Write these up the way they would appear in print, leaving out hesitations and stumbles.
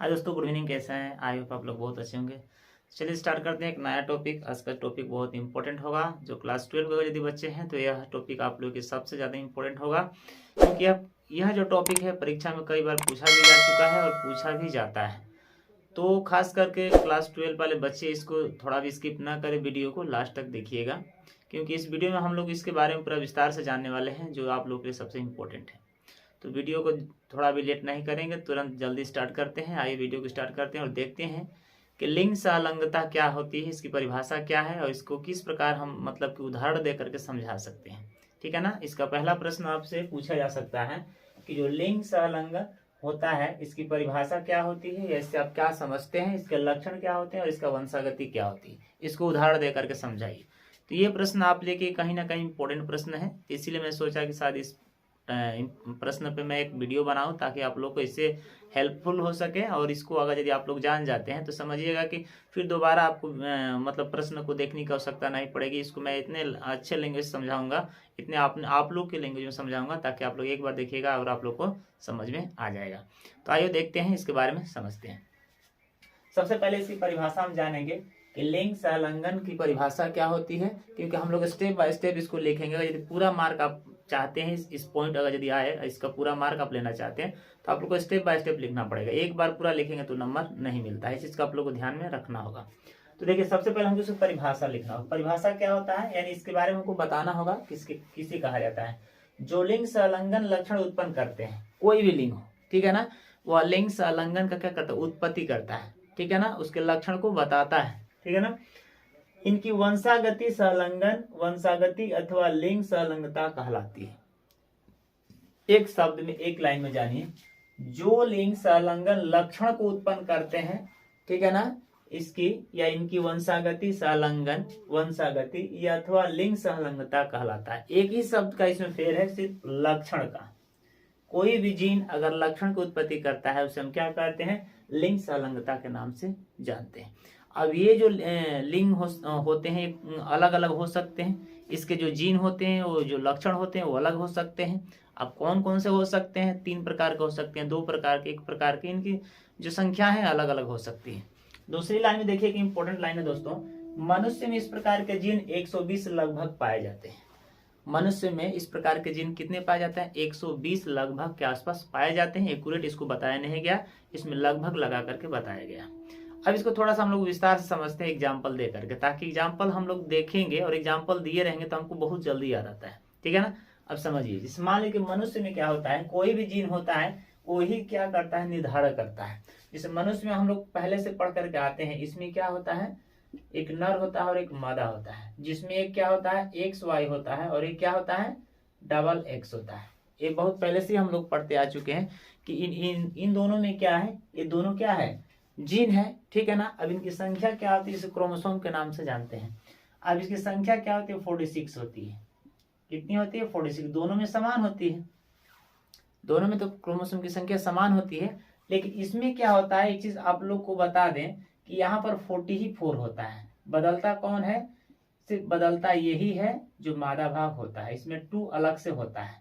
हाय दोस्तों, good evening. कैसे हैं? आई होप आप लोग बहुत अच्छे होंगे। चलिए स्टार्ट करते हैं एक नया टॉपिक। आज का टॉपिक बहुत इंपॉर्टेंट होगा। जो क्लास 12 के यदि बच्चे हैं तो यह टॉपिक आप लोगों के सबसे ज़्यादा इंपॉर्टेंट होगा, क्योंकि अब यह जो टॉपिक है परीक्षा में कई बार पूछा भी जा चुका है और पूछा भी जाता है। तो खास करके क्लास 12 वाले बच्चे इसको थोड़ा भी स्किप ना करें, वीडियो को लास्ट तक देखिएगा, क्योंकि इस वीडियो में हम लोग इसके बारे में पूरा विस्तार से जानने वाले हैं, जो आप लोग के लिए सबसे इम्पोर्टेंट है। तो वीडियो को थोड़ा भी लेट नहीं करेंगे, तुरंत जल्दी स्टार्ट करते हैं। आइए वीडियो को स्टार्ट करते हैं और देखते हैं कि लिंग संलग्नता क्या होती है, इसकी परिभाषा क्या है और इसको किस प्रकार हम मतलब कि उदाहरण दे करके समझा सकते हैं। ठीक है ना। इसका पहला प्रश्न आपसे पूछा जा सकता है कि जो लिंग संलग्न होता है इसकी परिभाषा क्या होती है, या इससे आप क्या समझते हैं, इसके लक्षण क्या होते हैं और इसका वंशागति क्या होती है, इसको उदाहरण दे करके समझाइए। तो ये प्रश्न आप लेके कहीं ना कहीं इंपॉर्टेंट प्रश्न है, इसीलिए मैं सोचा कि शायद इस प्रश्न पे मैं एक वीडियो बनाऊं ताकि आप लोग को इससे हेल्पफुल हो सके। और इसको अगर यदि आप लोग जान जाते हैं तो समझिएगा कि फिर दोबारा आपको मतलब प्रश्न को देखने की आवश्यकता नहीं पड़ेगी। इसको मैं इतने अच्छे लैंग्वेज समझाऊंगा, इतने आप लोग के लैंग्वेज में समझाऊंगा, ताकि आप लोग एक बार देखिएगा और आप लोग को समझ में आ जाएगा। तो आइए देखते हैं, इसके बारे में समझते हैं। सबसे पहले इसकी परिभाषा हम जानेंगे कि लिंग संलग्न की परिभाषा क्या होती है, क्योंकि हम लोग स्टेप बाय स्टेप इसको लिखेंगे। यदि पूरा मार्क आप चाहते हैं, इस पॉइंट अगर यदि आए, इसका पूरा मार्क आप लेना चाहते हैं, तो आप लोग को स्टेप बाय स्टेप लिखना पड़ेगा। एक बार पूरा लिखेंगे तो नंबर नहीं मिलता है, इस चीज का आप लोग को ध्यान में रखना होगा। तो देखिए, सबसे पहले हमको परिभाषा लिखना होगा। परिभाषा क्या होता है, यानी इसके बारे में हमको बताना होगा किसे कहा जाता है। जो लिंग संलग्न लक्षण उत्पन्न करते हैं, कोई भी लिंग हो, ठीक है ना, वह लिंग संलग्न का क्या करता है, उत्पत्ति करता है, ठीक है ना, उसके लक्षण को बताता है, ठीक है ना। इनकी वंशागति संलग्न, वंशागति अथवा लिंग संलग्नता कहलाती है। एक शब्द में, एक लाइन में जानिए, जो लिंग संलग्न लक्षण को उत्पन्न करते हैं, ठीक है ना, इसकी या इनकी वंशागति संलग्न, वंशागति या अथवा लिंग संलग्नता कहलाता है। एक ही शब्द का इसमें फेर है, सिर्फ लक्षण का। कोई भी जीन अगर लक्षण की उत्पत्ति करता है उसे हम क्या कहते हैं, लिंग संलग्नता के नाम से जानते हैं। अब ये जो लिंग होते हैं अलग अलग हो सकते हैं, इसके जो जीन होते हैं, वो जो लक्षण होते हैं वो अलग हो सकते हैं। अब कौन कौन से हो सकते हैं, 3 प्रकार के हो सकते हैं, 2 प्रकार के, 1 प्रकार के, इनकी जो संख्या है अलग अलग हो सकती है। दूसरी लाइन में देखिए कि इंपॉर्टेंट लाइन है दोस्तों, मनुष्य में इस प्रकार के जीन 120 लगभग पाए जाते हैं। मनुष्य में इस प्रकार के जीन कितने पाए जाते हैं, 120 लगभग के आसपास पाए जाते हैं। एक्यूरेट इसको बताया नहीं गया, इसमें लगभग लगा करके बताया गया। अब इसको थोड़ा सा हम लोग विस्तार से समझते हैं एग्जाम्पल दे करके, ताकि एग्जाम्पल हम लोग देखेंगे और एग्जाम्पल दिए रहेंगे तो हमको बहुत जल्दी याद आता है, ठीक है ना। अब समझिए, जिस मान लीजिए मनुष्य में क्या होता है, कोई भी जीन होता है वही क्या करता है, निर्धारण करता है। जैसे मनुष्य में हम लोग पहले से पढ़ करके आते हैं, इसमें क्या होता है, एक नर होता है और एक मादा होता है, जिसमें एक क्या होता है, एक्स वाई होता है, और एक क्या होता है, डबल एक्स होता है। ये बहुत पहले से हम लोग पढ़ते आ चुके हैं कि इन दोनों में क्या है, ये दोनों क्या है, जीन है, ठीक है ना। अब इनकी संख्या क्या होती है, इसे क्रोमोसोम के नाम से जानते हैं। अब इसकी संख्या क्या होती है, 46 होती है। कितनी होती है, 46। दोनों में समान होती है, दोनों में तो क्रोमोसोम की संख्या समान होती है। लेकिन इसमें क्या होता है, एक चीज आप लोग को बता दें कि यहाँ पर 44 होता है। बदलता कौन है, सिर्फ बदलता यही है जो मादा भाग होता है, इसमें 2 अलग से होता है,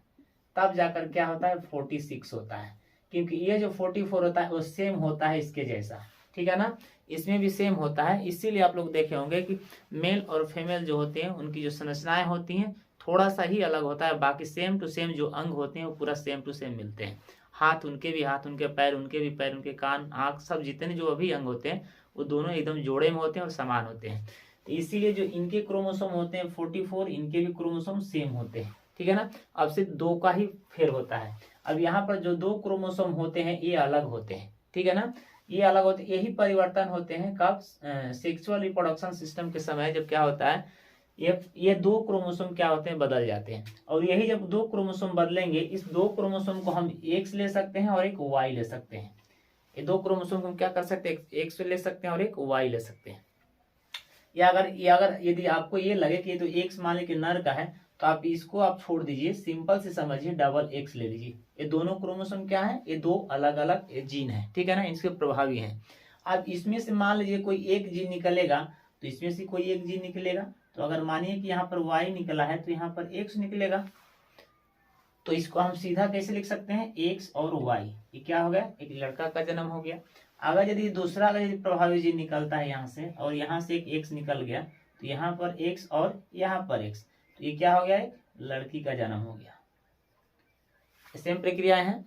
तब जाकर क्या होता है, 46 होता है। क्योंकि ये जो 44 होता है वो सेम होता है इसके जैसा, ठीक है ना, इसमें भी सेम होता है। इसीलिए आप लोग देखे होंगे कि मेल और फीमेल जो होते हैं उनकी जो संरचनाएं होती हैं थोड़ा सा ही अलग होता है, बाकी सेम टू सेम जो अंग होते हैं वो पूरा सेम टू सेम मिलते हैं। हाथ उनके भी हाथ, उनके पैर उनके भी पैर, उनके कान, आँख, सब जितने जो अभी अंग होते हैं वो दोनों एकदम जोड़े में होते हैं और समान होते हैं। तो इसीलिए जो इनके क्रोमोसोम होते हैं 44, इनके भी क्रोमोसोम सेम होते हैं, ठीक है ना। अब सिर्फ 2 का ही फेर होता है। अब यहाँ पर जो 2 क्रोमोसोम होते हैं ये अलग होते हैं, ठीक है ना, ये अलग होते हैं। यही परिवर्तन होते हैं कब, सेक्सुअल रिप्रोडक्शन सिस्टम के समय, जब क्या होता है, ये 2 क्रोमोसोम क्या होते हैं, बदल जाते हैं। और यही जब 2 क्रोमोसोम बदलेंगे, इस 2 क्रोमोसोम को हम एक्स ले सकते हैं और एक वाई ले सकते हैं। ये 2 क्रोमोसोम को हम क्या कर सकते हैं, एक्स ले सकते हैं और एक वाई ले सकते हैं। या अगर यदि आपको ये लगे कि ये तो एक्स मान लीजिए नर का है, तो आप इसको आप छोड़ दीजिए, सिंपल से समझिए, डबल एक्स ले लीजिए। ये दोनों क्रोमोसोम क्या है, ये 2 अलग अलग जीन है, ठीक है ना, इनसे प्रभावी हैं। अब इसमें से मान लीजिए कोई एक जीन निकलेगा, तो इसमें से कोई एक जीन निकलेगा। तो अगर मानिए कि यहाँ पर वाई निकला है तो यहाँ पर एक्स निकलेगा। तो इसको हम सीधा कैसे लिख सकते हैं, एक्स और वाई, ये क्या हो गया, एक लड़का का जन्म हो गया। अगर यदि दूसरा अगर यदि प्रभावी जीन निकलता है यहाँ से और यहाँ से एक एक्स निकल गया तो यहाँ पर एक्स और यहाँ पर एक्स, तो ये क्या हो गया, एक लड़की का जन्म हो गया। सेम प्रक्रिया है।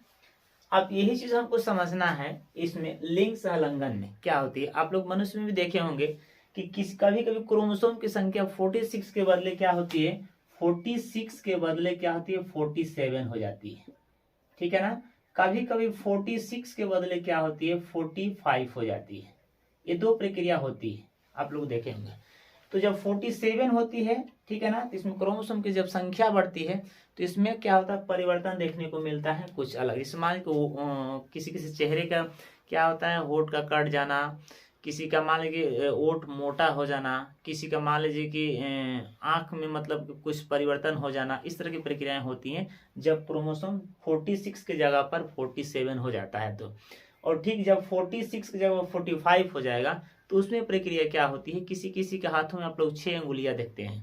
अब यही चीज हमको समझना है इसमें लिंग सहलंघन में क्या होती है। आप लोग मनुष्य में भी देखे होंगे कि कभी कभी क्रोमोसोम की संख्या 46 के बदले क्या होती है, 46 के बदले क्या होती है, 47 हो जाती है, ठीक है ना। कभी कभी 46 के बदले क्या होती है, 45 हो जाती है। ये दो प्रक्रिया होती है, आप लोग देखे होंगे। तो जब 47 होती है, ठीक है ना, तो इसमें क्रोमोसोम की जब संख्या बढ़ती है तो इसमें क्या होता है, परिवर्तन देखने को मिलता है कुछ अलग। इस मान को किसी किसी चेहरे का क्या होता है, होठ का कट जाना, किसी का मान लीजिए ओठ मोटा हो जाना, किसी का मान लीजिए कि आंख में मतलब कुछ परिवर्तन हो जाना, इस तरह की प्रक्रियाएं होती हैं जब क्रोमोसोम 46 की जगह पर 47 हो जाता है तो। और ठीक जब 46 की जगह 45 हो जाएगा तो उसमें प्रक्रिया क्या होती है, किसी किसी के हाथों में आप लोग 6 अंगुलियां देखते हैं,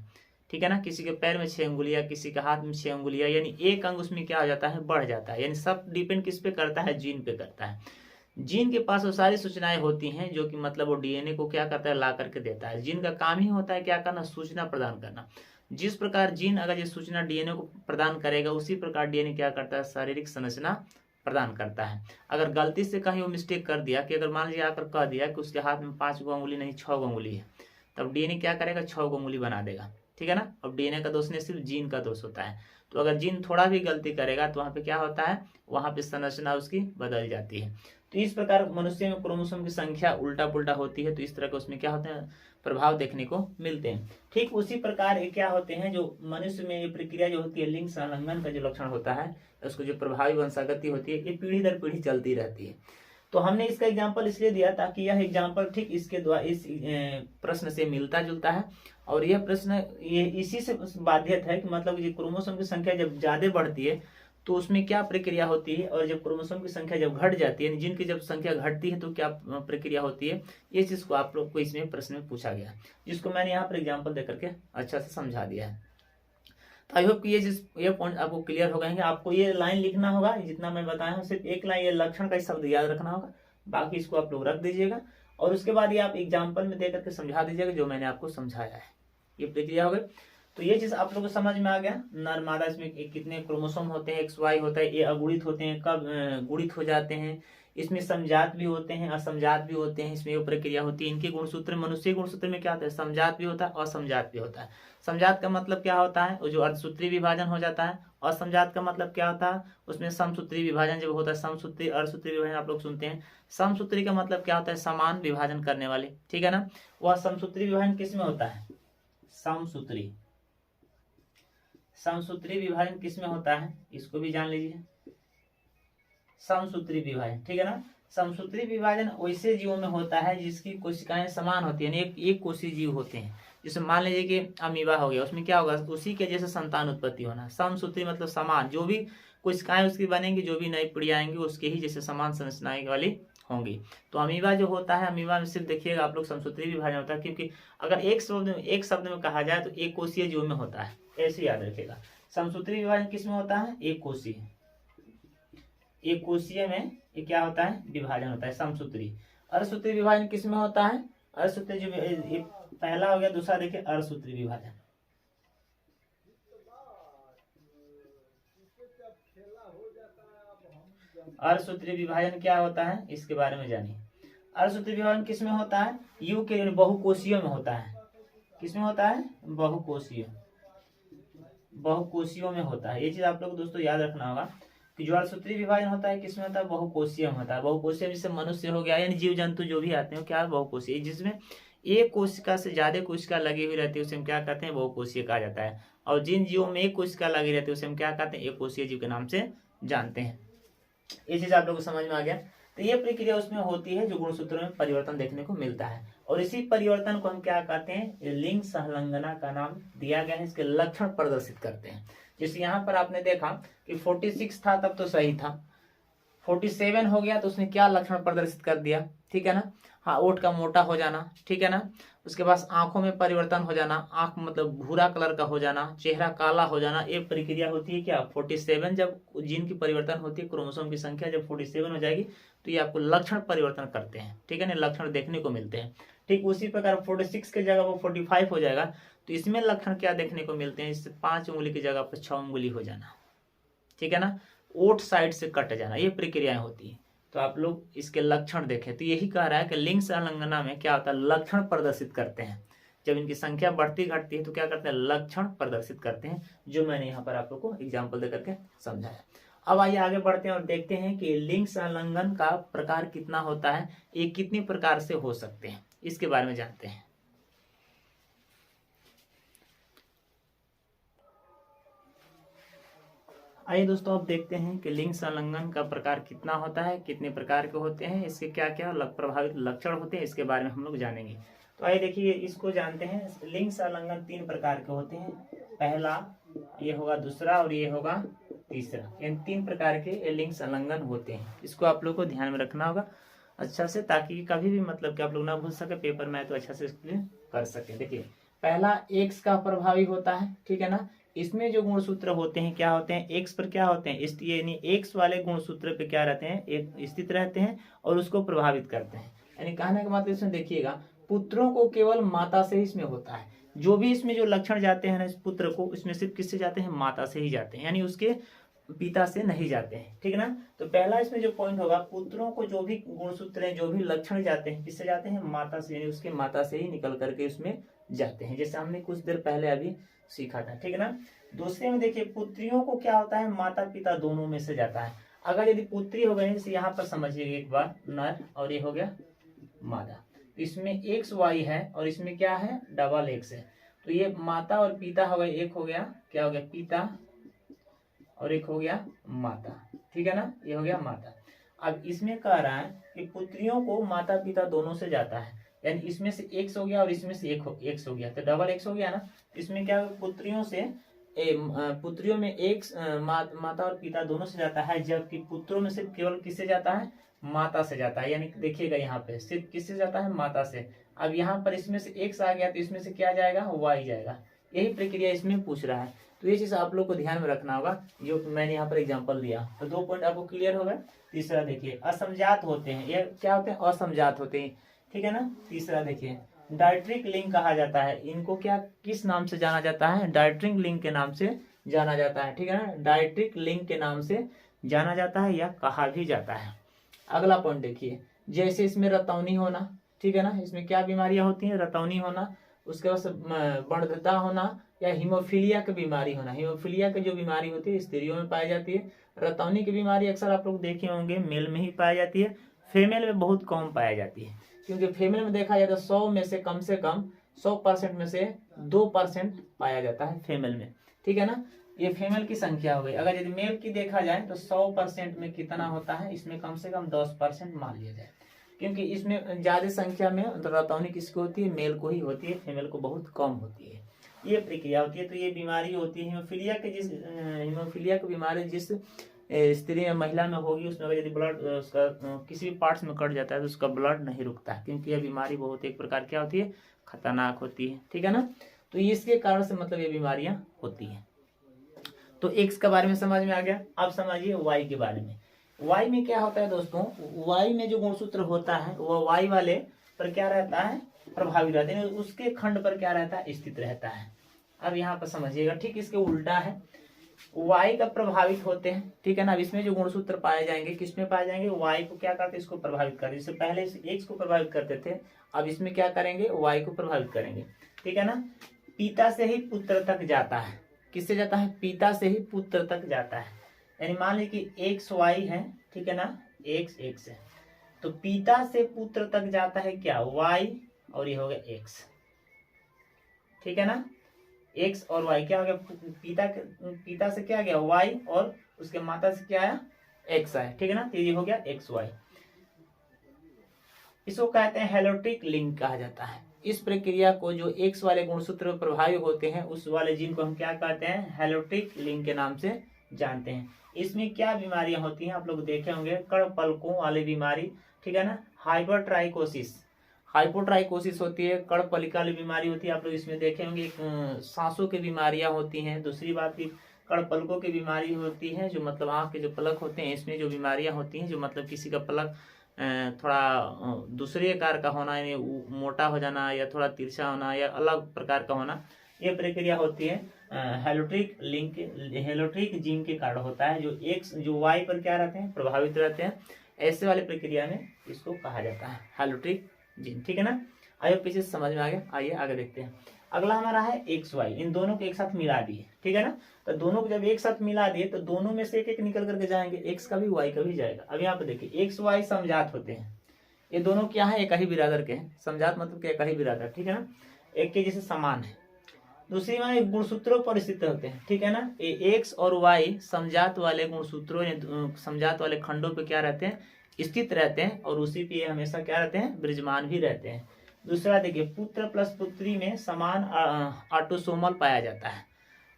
ठीक है ना, किसी के पैर में 6 अंगुलियां, किसी के हाथ में 6 अंगुलियां, यानी एक अंग उसमें क्या हो जाता है, बढ़ जाता है। यानी सब डिपेंड किस पे करता है, जीन पे करता है। जीन के पास वो सारी सूचनाएं होती हैं जो कि मतलब वो डीएनए को क्या करता है, ला करके देता है। जीन का काम ही होता है क्या करना, सूचना प्रदान करना। जिस प्रकार जीन अगर ये सूचना डीएनए को प्रदान करेगा उसी प्रकार डीएनए क्या करता है, शारीरिक संरचना प्रदान करता है। अगर गलती से कहीं वो मिस्टेक कर दिया कि अगर मान लीजिए आकर कह दिया कि उसके हाथ में 5 गो अंगुली नहीं 6 गो अंगुली है, तब डीएनए क्या करेगा, 6 गो अंगुली बना देगा, ठीक है ना। अब डीएनए का दोष नहीं, सिर्फ जीन का दोष होता है। तो अगर जीन थोड़ा भी गलती करेगा तो वहां पे क्या होता है, वहां पे संरचना उसकी बदल जाती है। तो इस प्रकार मनुष्य में क्रोमोसोम की संख्या उल्टा पुल्टा होती है, तो इस तरह के उसमें क्या होते हैं, प्रभाव देखने को मिलते हैं। ठीक उसी प्रकार ये क्या होते हैं, जो मनुष्य में ये प्रक्रिया जो होती है, लिंग संलग्न का जो लक्षण होता है, उसको जो प्रभावी वंशागति होती है, ये पीढ़ी दर पीढ़ी चलती रहती है। तो हमने इसका एग्जाम्पल इसलिए दिया ताकि यह एग्जाम्पल ठीक इसके द्वारा इस प्रश्न से मिलता जुलता है। और यह प्रश्न ये इसी से बाध्यत है कि मतलब ये क्रोमोसोम की संख्या जब ज्यादा बढ़ती है तो उसमें क्या प्रक्रिया होती है, और जब क्रोमोसोम की संख्या जब घट जाती है, जिनकी जब संख्या घटती है तो क्या प्रक्रिया होती है, ये चीज को आप लोग को इसमें प्रश्न में पूछा गया, जिसको मैंने यहाँ पर एग्जाम्पल देकर के अच्छा से समझा दिया है। तो आई होप कि ये पॉइंट आपको क्लियर हो गए। आपको ये लाइन लिखना होगा, जितना मैं बताया हूँ सिर्फ एक लाइन ये लक्षण का शब्द याद रखना होगा, बाकी इसको आप लोग रख दीजिएगा और उसके बाद ये आप एग्जाम्पल में दे करके समझा दीजिएगा जो मैंने आपको समझाया है। ये प्रक्रिया हो गई। तो ये चीज आप लोगों को समझ में आ गया, नर मादा इसमें कितने क्रोमोसोम होते हैं, एक्स वाई होता है, ये अगुणित होते हैं, कब गुणित हो जाते हैं, इसमें समजात भी होते हैं, असमजात भी होते हैं, इसमें वो प्रक्रिया होती है। इनके गुणसूत्र, मनुष्य गुणसूत्र में क्या होता है, समजात भी होता है, असमजात भी होता है। समजात का मतलब क्या होता है, वो जो अर्धसूत्री विभाजन हो जाता है। असमजात का मतलब क्या होता है, उसमें समसूत्री विभाजन जब होता है, समसूत्री अर्धसूत्री विभाजन आप लोग सुनते हैं। समसूत्री का मतलब क्या होता है, समान विभाजन करने वाले, ठीक है ना। वह समसूत्री विभाजन किस में होता है, समसूत्री, समसूत्री विभाजन किस में होता है, इसको भी जान लीजिए, समसूत्री विभाजन, ठीक है ना। समसूत्री विभाजन वैसे जीवों में होता है जिसकी कोशिकाएं समान होती है, यानी एक कोषीय जीव होते हैं। जैसे मान लीजिए कि अमीबा हो गया, उसमें क्या होगा, उसी के जैसे संतान उत्पत्ति होना। समसूत्री मतलब समान, जो भी कोशिकाएं उसकी बनेंगी, जो भी नई पीढ़ी आएंगी उसके ही जैसे समान संरचनाएं वाली होंगी। तो अमीबा जो होता है, अमीबा में सिर्फ देखिएगा आप लोग समसूत्री विभाजन होता है, क्योंकि अगर एक शब्द में कहा जाए तो एक कोषीय जीव में होता है, ऐसे याद रखिएगा। समसूत्री विभाजन किस में होता है, एक कोषीय, एक कोषीय में ये क्या होता है, विभाजन होता है, समसूत्री। अर्धसूत्री विभाजन किस में होता है, अर्धसूत्री जो ये पहला हो गया, दूसरा देखिए अर्धसूत्री विभाजन। अर्धसूत्री विभाजन क्या होता है, इसके बारे में जानिए। अर्धसूत्री विभाजन किस में होता है, यू के बहुकोषीय में होता है। किस में होता है, बहुकोषीय, बहुकोषियों में होता है। ये चीज आप लोग दोस्तों याद रखना होगा कि जो अर्धसूत्री विभाजन होता है किसमें होता है, बहुकोषीय में होता है। बहुकोषीय जैसे मनुष्य हो गया, यानी जीव जंतु जो भी आते हैं क्या है, बहुकोषीय, जिसमें एक कोशिका से ज्यादा कोशिका लगी हुई रहती है उसे हम क्या कहते हैं, बहुकोषीय कहा जाता है। और जिन जीवों में एक कोशिका लगी रहती है उसे हम क्या कहते हैं, एक कोषीय जीव के नाम से जानते हैं। ये चीज आप लोग को समझ में आ गया। तो ये प्रक्रिया उसमें होती है जो गुणसूत्रों में परिवर्तन देखने को मिलता है, और इसी परिवर्तन को हम क्या कहते हैं, लिंग सहलंघना का नाम दिया गया है। इसके लक्षण प्रदर्शित करते हैं। जैसे यहाँ पर आपने देखा कि 46 था तब तो सही था, 47 हो गया तो उसने क्या लक्षण प्रदर्शित कर दिया, ठीक है ना। हाँ, ओठ का मोटा हो जाना, ठीक है ना। उसके बाद आंखों में परिवर्तन हो जाना, आंख मतलब भूरा कलर का हो जाना, चेहरा काला हो जाना, ये प्रक्रिया होती है क्या 47। जब जीन की परिवर्तन होती है, क्रोमोसोम की संख्या जब 47 हो जाएगी तो ये आपको लक्षण परिवर्तन करते हैं, ठीक है ना, लक्षण देखने को मिलते हैं। ठीक उसी प्रकार 46 की जगह वो 45 हो जाएगा तो इसमें लक्षण क्या देखने को मिलते हैं, इससे 5 उंगली की जगह पर 6 उंगली हो जाना, ठीक है ना, ओठ साइड से कट जाना, ये प्रक्रियाएं होती है। तो आप लोग इसके लक्षण देखें तो यही कह रहा है कि लिंग संलग्नना में क्या होता है, लक्षण प्रदर्शित करते हैं। जब इनकी संख्या बढ़ती घटती है तो क्या करते हैं, लक्षण प्रदर्शित करते हैं, जो मैंने यहाँ पर आप लोग को एग्जाम्पल देकर के समझाया। अब आइए आगे बढ़ते हैं और देखते हैं कि लिंग संलग्न का प्रकार कितना होता है, ये कितनी प्रकार से हो सकते हैं, इसके बारे में जानते हैं। आइए दोस्तों अब देखते हैं कि लिंग संलग्न का प्रकार कितना होता है, कितने प्रकार के होते हैं, इसके क्या क्या प्रभावित लक्षण होते हैं, इसके बारे में हम लोग जानेंगे। तो आइए देखिए इसको जानते हैं। लिंग संलग्न 3 प्रकार के होते हैं, पहला ये होगा, दूसरा और ये होगा तीसरा। इन 3 प्रकार के लिंग संलग्न होते हैं, इसको आप लोग को ध्यान में रखना होगा अच्छा से, ताकि कभी भी मतलब कि आप लोग ना भूल सके, पेपर में तो अच्छा से एक्सप्लेन कर सके। देखिए पहला एक्स का प्रभावी होता है, ठीक है ना। इसमें जो गुणसूत्र होते हैं क्या होते हैं, एक्स पर क्या होते हैं, यानी एक्स वाले गुणसूत्र पे क्या रहते हैं, एक स्थित रहते हैं और उसको प्रभावित करते हैं। यानी कहने का मतलब इसमें देखिएगा, पुत्रों को केवल माता से ही इसमें होता है, जो भी इसमें जो लक्षण जाते हैं ना इस पुत्र को, इसमें सिर्फ किससे जाते हैं, माता से ही जाते हैं, यानी उसके पिता से नहीं जाते हैं, ठीक है ना। तो पहला इसमें जो पॉइंट होगा, पुत्रों को जो भी गुणसूत्र हैं, जो भी लक्षण जाते हैं, किससे जाते हैं, माता से, यानी उसके माता से ही निकल करके उसमें जाते हैं, जैसे हमने कुछ देर पहले अभी सीखा था, ठीक है ना। दूसरे में देखिए पुत्रियों को क्या होता है, माता पिता दोनों में से जाता है। अगर यदि पुत्री हो गई, जैसे यहाँ पर समझिए एक बार, नर और ये हो गया मादा, इसमें एक्स वाई है और इसमें क्या है, डबल एक्स है। तो ये माता और पिता हो गए, एक हो गया क्या हो गया, पिता, और एक हो गया माता, ठीक है ना, ये हो गया माता। अब इसमें कह रहा है कि पुत्रियों को माता पिता दोनों से जाता है, यानी इसमें से एक्स हो गया और इसमें से एक्स हो गया, तो डबल एक्स हो गया ना। इसमें क्या पुत्रियों से पुत्रियों में एक्स माता और पिता दोनों से जाता है, जबकि पुत्रों में सिर्फ केवल किससे जाता है, माता से जाता है। यानी देखिएगा यहाँ पे सिर्फ किससे जाता है, माता से। अब यहाँ पर इसमें से एक्स आ गया तो इसमें से क्या जाएगा, वाई जाएगा। यही प्रक्रिया इसमें पूछ रहा है, तो ये चीज आप लोग को ध्यान में रखना होगा, जो मैंने यहाँ पर एग्जांपल दिया। तो 2 पॉइंट आपको क्लियर हो गए। तीसरा देखिए, असमजात होते हैं, ये क्या होते हैं, असमजात होते हैं, ठीक है ना। तीसरा देखिए, डायट्रिक लिंग कहा जाता है, इनको क्या किस नाम से जाना जाता है, डायट्रिक लिंग के नाम से जाना जाता है, ठीक है ना, डायट्रिक लिंग के नाम से जाना जाता है या कहा भी जाता है। अगला पॉइंट देखिए, जैसे इसमें रतौनी होना, ठीक है ना, इसमें क्या बीमारियां होती हैं, रतौनी होना, उसके बाद बढ़ता होना या हीमोफीलिया की बीमारी होना। हीमोफीलिया की जो बीमारी होती है स्त्रियों में पाई जाती है। रतौनी की बीमारी अक्सर आप लोग देखे होंगे मेल में ही पाई जाती है, फीमेल में बहुत कम पाई जाती है, क्योंकि फीमेल में देखा जाए तो 100 में से कम 100% में से 2% पाया जाता है फीमेल में, ठीक है ना। ये फीमेल की संख्या हो गई। अगर यदि मेल की देखा जाए तो 100% में कितना होता है, इसमें कम से कम 10% मान लिया जाए, क्योंकि इसमें ज्यादा संख्या में रतौनी किसको होती है, मेल को ही होती है, फीमेल को बहुत कम होती है। ये प्रक्रिया होती है। तो ये बीमारी होती है हीमोफीलिया के, हीमोफीलिया की बीमारी जिस स्त्री में महिला में होगी, उसमें अगर यदि ब्लड उसका किसी भी पार्ट्स में कट जाता है तो उसका ब्लड नहीं रुकता है, क्योंकि यह बीमारी बहुत एक प्रकार क्या होती है, खतरनाक होती है, ठीक है ना। तो इसके कारण से मतलब ये बीमारियां होती हैं। तो एक्स के बारे में समझ में आ गया। अब समझिए वाई के बारे में। वाई में क्या होता है दोस्तों, वाई में जो गुणसूत्र होता है वह वाई वाले पर क्या रहता है, प्रभावी रहते हैं, उसके खंड पर क्या रहता है, स्थित रहता है। अब यहाँ पर समझिएगा, ठीक इसके उल्टा है, वाई का प्रभावित होते हैं, ठीक है ना। अब इसमें जो गुणसूत्र पाए जाएंगे किसमें पाए जाएंगे, वाई को क्या करते हैं, इसको प्रभावित करते हैं। इससे पहले एक्स को प्रभावित करते थे, अब इसमें क्या करेंगे, वाई को प्रभावित करेंगे, ठीक है ना। पिता से ही पुत्र तक जाता है, किससे जाता है, पिता से ही पुत्र तक जाता है। यानी मान लीजिए कि एक्स वाई है, ठीक है ना, एक्स एक्स है, तो पिता से पुत्र तक जाता है क्या, वाई, और ये हो गया एक्स, ठीक है ना। एक्स और वाई क्या हो गया, पिता से क्या गया, वाई, और उसके माता से क्या आया, एक्स आया, ठीक है ना। तो ये हो गया एक्स वाई। इसको कहते हैं हेलोट्रिक लिंक कहा जाता है। इस प्रक्रिया को जो एक्स वाले गुणसूत्र प्रभावी होते हैं उस वाले जीन को हम क्या कहते हैं, हेलोट्रिक लिंक के नाम से जानते हैं। इसमें क्या बीमारियां होती हैं, आप लोग देखे होंगे, कण पलकों वाली बीमारी, ठीक है ना, हाइपरट्राइकोसिस, हाइपोट्राइकोसिस होती है, कड़पलिका वाली बीमारी होती है, आप लोग इसमें देखे होंगे सांसों की बीमारियां होती हैं। दूसरी बात की कड़पलकों की बीमारी होती है, जो मतलब आँख के जो पलक होते हैं इसमें जो बीमारियां होती हैं, जो मतलब किसी का पलक थोड़ा दूसरे आकार का होना, यानी मोटा हो जाना या थोड़ा तिरछा होना या अलग प्रकार का होना, ये प्रक्रिया होती है हेलोट्रिक जीन के कारण होता है, जो वाई पर क्या रहते हैं, प्रभावित रहते हैं। ऐसे वाले प्रक्रिया में इसको कहा जाता है हेलोट्रिक जीन। ठीक है ना, आइए पीछे समझ में आ गया। आइए आगे देखते हैं। अगला हमारा है एक्स वाई, इन दोनों को एक साथ मिला दिए। ठीक है ना, तो दोनों को जब एक साथ मिला दिए तो दोनों में से एक एक निकल करके जाएंगे, एक्स का भी वाई का भी जाएगा। अब यहाँ पे देखिए एक्स वाई समजात होते हैं, ये दोनों क्या है, एक ही बिरादर के हैं। समजात मतलब क्या, एक ही बिरादर। ठीक है ना, एक के जैसे समान है। दूसरी माने गुणसूत्रों पर स्थित होते हैं। ठीक है ना, ये एक्स और वाई समजात वाले गुणसूत्रों समजात वाले खंडों पे क्या रहते हैं, स्थित रहते हैं, और उसी पे हमेशा क्या रहते हैं, विराजमान भी रहते हैं। दूसरा देखिए पुत्र प्लस पुत्री में समान ऑटोसोमल पाया जाता है।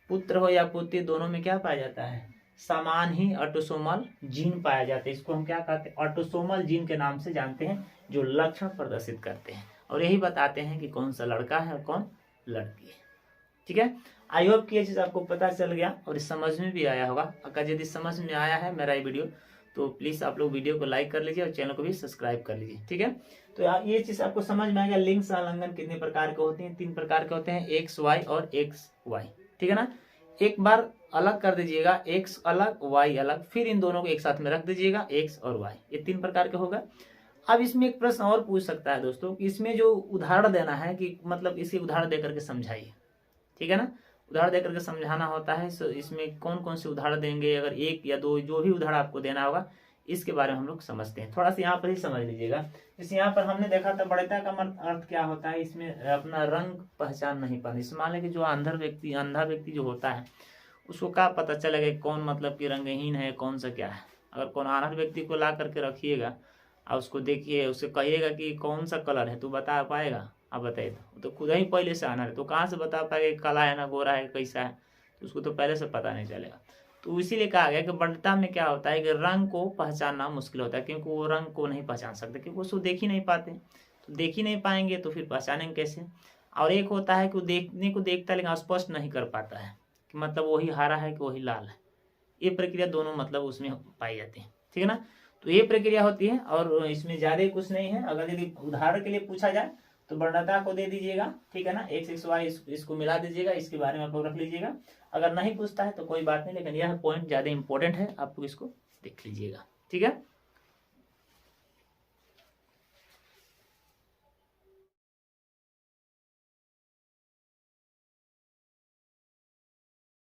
पुत्र हो या पुत्री दोनों में क्या पाया जाता है, समान ही ऑटोसोमल जीन पाया जाता है। इसको हम क्या कहते हैं, ऑटोसोमल जीन के नाम से जानते हैं, जो लक्षण प्रदर्शित करते हैं और यही बताते हैं कि कौन सा लड़का है और कौन लड़की है। ठीक है, आई होप कि ये चीज आपको पता चल गया और इस समझ में भी आया होगा। अगर यदि समझ में आया है मेरा ये वीडियो तो प्लीज आप लोग वीडियो को लाइक कर लीजिए और चैनल को भी सब्सक्राइब कर लीजिए। ठीक है, तो ये चीज आपको समझ में आ गया। लिंग संलग्न कितने प्रकार के होते हैं, 3 प्रकार के होते हैं, एक्स वाई और एक्स वाई। ठीक है ना, एक बार अलग कर दीजिएगा, एक्स अलग वाई अलग, फिर इन दोनों को एक साथ में रख दीजिएगा, एक्स और वाई, ये 3 प्रकार के होगा। अब इसमें एक प्रश्न और पूछ सकता है दोस्तों कि इसमें जो उदाहरण देना है कि मतलब इसी उदाहरण देकर के समझाइए। ठीक है ना, उदाहरण देकर के समझाना होता है। इसमें कौन कौन से उदाहरण देंगे, अगर 1 या 2 जो भी उदाहरण आपको देना होगा इसके बारे में हम लोग समझते हैं। थोड़ा सा यहाँ पर ही समझ लीजिएगा। जैसे यहाँ पर हमने देखा था बड़ता का अर्थ क्या होता है, इसमें अपना रंग पहचान नहीं पाते। इस मान लें कि जो अंधा व्यक्ति जो होता है उसको क्या पता चलेगा कौन मतलब कि रंगहीन है, कौन सा क्या है। अगर कौन अनाथ व्यक्ति को ला करके रखिएगा और उसको देखिए, उससे कहिएगा कि कौन सा कलर है, तो बता पाएगा? आप बताइए, तो खुद ही पहले से आना है तो कहाँ से बता पाएगा काला है ना गोरा है कैसा है, तो उसको तो पहले से पता नहीं चलेगा। तो इसीलिए कहा गया कि बंटता में क्या होता है कि रंग को पहचानना मुश्किल होता है, क्योंकि वो रंग को नहीं पहचान सकते, क्योंकि उसको देख ही नहीं पाते। तो देख ही नहीं पाएंगे तो फिर पहचानेंगे कैसे। और एक होता है कि वो देखने को देखता है लेकिन स्पष्ट नहीं कर पाता है कि मतलब वही हरा है कि वही लाल है। ये प्रक्रिया दोनों मतलब उसमें पाई जाती है। ठीक है ना, तो ये प्रक्रिया होती है और इसमें ज्यादा कुछ नहीं है। अगर यदि उदाहरण के लिए पूछा जाए तो वर्णता को दे दीजिएगा। ठीक है ना, एक्स वाई इसको मिला दीजिएगा, इसके बारे में आप लोग रख लीजिएगा। अगर नहीं पूछता है तो कोई बात नहीं, लेकिन यह पॉइंट ज्यादा इंपॉर्टेंट है, आप लोग इसको देख लीजिएगा। ठीक है।